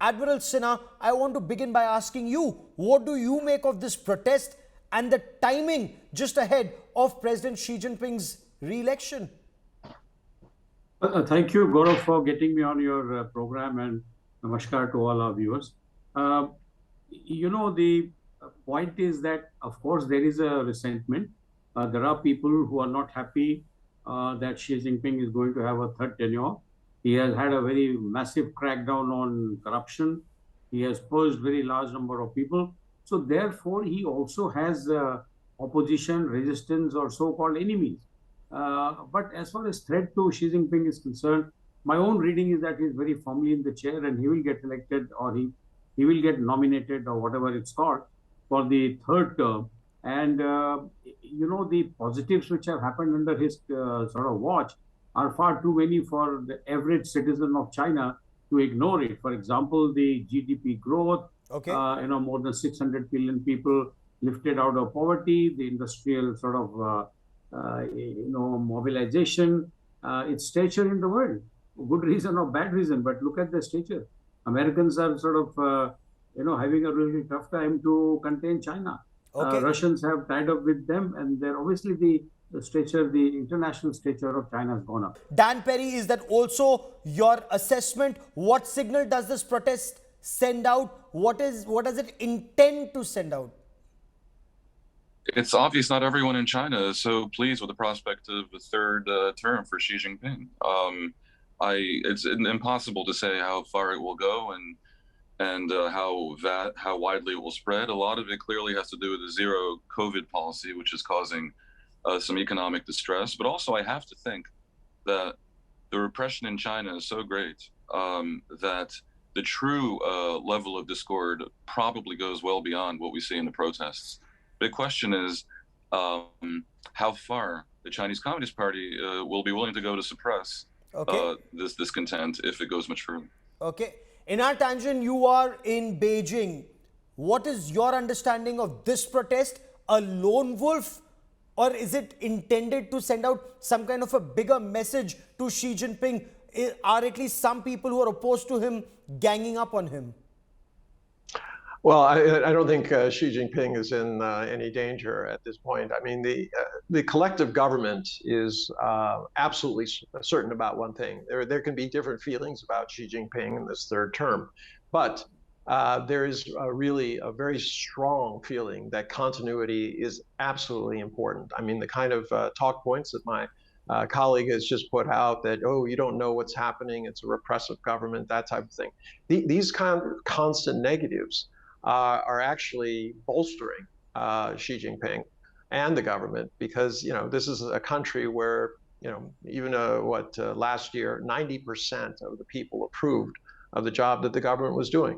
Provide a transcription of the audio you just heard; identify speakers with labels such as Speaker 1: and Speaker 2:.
Speaker 1: Admiral Sinha, I want to begin by asking you, what do you make of this protest and the timing just ahead of President Xi Jinping's re-election?
Speaker 2: Thank you, Gaurav, for getting me on your program, and namaskar to all our viewers. Uh, the point is that, of course, there is a resentment. There are people who are not happy that Xi Jinping is going to have a third tenure. He has had a very massive crackdown on corruption. He has purged very large number of people. So therefore, he also has opposition, resistance, or so-called enemies. But as far as threat to Xi Jinping is concerned, my own reading is that he's very firmly in the chair and he will get elected, or he will get nominated, or whatever it's called, for the third term. And, the positives which have happened under his sort of watch are far too many for the average citizen of China to ignore it. For example, the GDP growth,
Speaker 1: Okay.
Speaker 2: more than 600 billion people lifted out of poverty, the industrial sort of mobilization, its stature in the world. Good reason or bad reason, but look at the stature. Americans are sort of, having a really tough time to contain China.
Speaker 1: Okay.
Speaker 2: Russians have tied up with them, and they're obviously the stature, the international stature of China has gone up.
Speaker 1: Dan Perry, is that also your assessment? What signal does this protest send out? What does it intend to send out?
Speaker 3: It's obvious not everyone in China is so pleased with the prospect of a third term for Xi Jinping. It's impossible to say how far it will go and how widely it will spread. A lot of it clearly has to do with the zero COVID policy, which is causing some economic distress. But also, I have to think that the repression in China is so great that the true level of discord probably goes well beyond what we see in the protests. Big question is how far the Chinese Communist Party will be willing to go to suppress this discontent if it goes much further.
Speaker 1: Okay. Inar Tanjan, you are in Beijing. What is your understanding of this protest? A lone wolf? Or is it intended to send out some kind of a bigger message to Xi Jinping? Are at least some people who are opposed to him ganging up on him?
Speaker 4: Well, I don't think Xi Jinping is in any danger at this point. I mean, the collective government is absolutely certain about one thing. There can be different feelings about Xi Jinping in this third term, but there is really a very strong feeling that continuity is absolutely important. I mean, the kind of talk points that my colleague has just put out, that, oh, you don't know what's happening, it's a repressive government, that type of thing. These kind of constant negatives are actually bolstering Xi Jinping and the government, because this is a country where even last year 90% of the people approved of the job that the government was doing.